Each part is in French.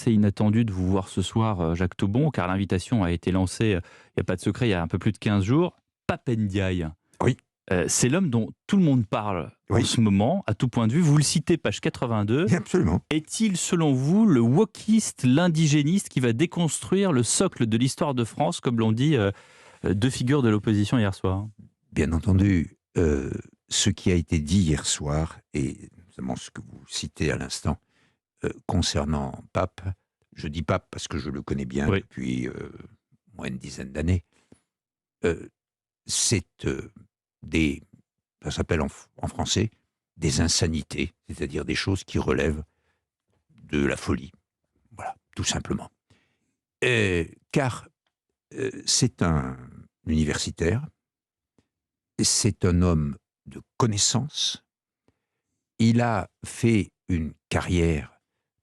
assez inattendu de vous voir ce soir, Jacques Toubon, car l'invitation a été lancée, il n'y a pas de secret, il y a un peu plus de 15 jours. Pape Ndiaye, Oui, c'est l'homme dont tout le monde parle en oui, ce moment, à tout point de vue. Vous le citez, page 82. absolument. Est-il, selon vous, le wokiste, l'indigéniste qui va déconstruire le socle de l'histoire de France, comme l'ont dit deux figures de l'opposition hier soir? Bien entendu, ce qui a été dit hier soir, et notamment ce que vous citez à l'instant, concernant Pape, je dis Pape parce que je le connais bien Oui. depuis moins une dizaine d'années, euh, c'est ça s'appelle en français des insanités, c'est-à-dire des choses qui relèvent de la folie. Voilà, tout simplement. Car c'est un universitaire, c'est un homme de connaissance, il a fait une carrière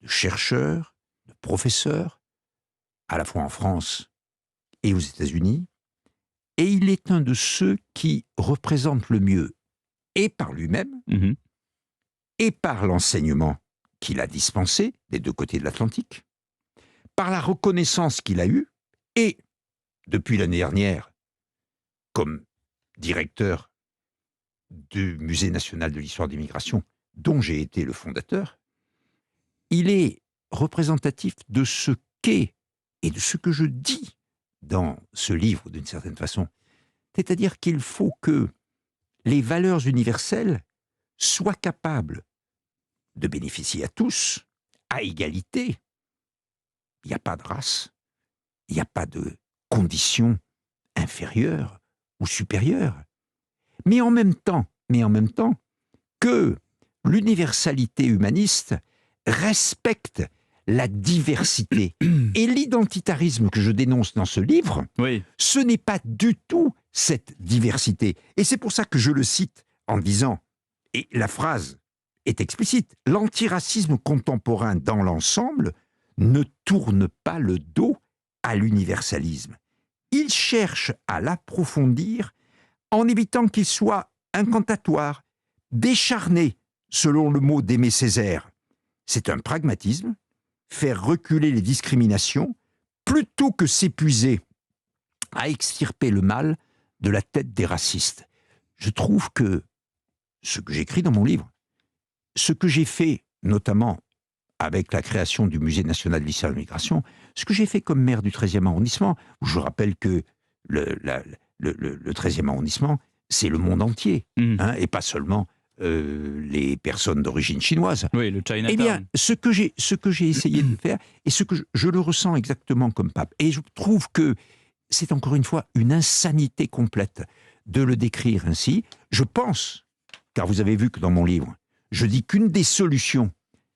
de chercheur, de professeur, à la fois en France et aux États-Unis, et il est un de ceux qui représentent le mieux, et par lui-même, Mhm. et par l'enseignement qu'il a dispensé des deux côtés de l'Atlantique, par la reconnaissance qu'il a eue, et depuis l'année dernière, comme directeur du Musée national de l'histoire de l'immigration, dont j'ai été le fondateur, il est représentatif de ce qu'est et de ce que je dis dans ce livre d'une certaine façon. C'est-à-dire qu'il faut que les valeurs universelles soient capables de bénéficier à tous, à égalité. Il n'y a pas de race, il n'y a pas de condition inférieure ou supérieure. Mais en même temps, que l'universalité humaniste respecte la diversité. Et l'identitarisme que je dénonce dans ce livre, Oui. ce n'est pas du tout cette diversité. Et c'est pour ça que je le cite en disant, et la phrase est explicite, l'antiracisme contemporain dans l'ensemble ne tourne pas le dos à l'universalisme. Il cherche à l'approfondir en évitant qu'il soit incantatoire, décharné, selon le mot d'Aimé Césaire. C'est un pragmatisme, faire reculer les discriminations, plutôt que s'épuiser à extirper le mal de la tête des racistes. Je trouve que ce que j'écris dans mon livre, ce que j'ai fait notamment avec la création du Musée national de l'histoire de l'immigration, ce que j'ai fait comme maire du 13e arrondissement, où je rappelle que le 13e arrondissement, c'est le monde entier, Mhm. et pas seulement les personnes d'origine chinoise. Oui, le Eh bien, Chinatown. ce que j'ai essayé de faire, et ce que je le ressens exactement comme Pape, et je trouve que c'est encore une fois une insanité complète de le décrire ainsi. Je pense, car vous avez vu que dans mon livre, je dis qu'une des solutions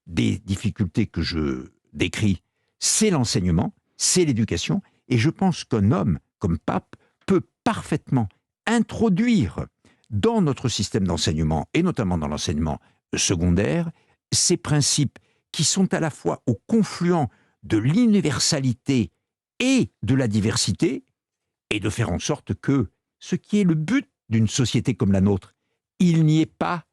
des difficultés que je décris, c'est l'enseignement, c'est l'éducation, et je pense qu'un homme comme Pape peut parfaitement introduire dans notre système d'enseignement, et notamment dans l'enseignement secondaire, ces principes qui sont à la fois au confluent de l'universalité et de la diversité, et de faire en sorte que ce qui est le but d'une société comme la nôtre, il n'y ait pas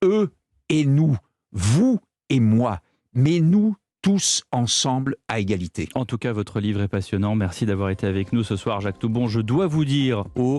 eux et nous, vous et moi, mais nous tous ensemble à égalité. En tout cas, votre livre est passionnant. Merci d'avoir été avec nous ce soir, Jacques Toubon. Je dois vous dire, au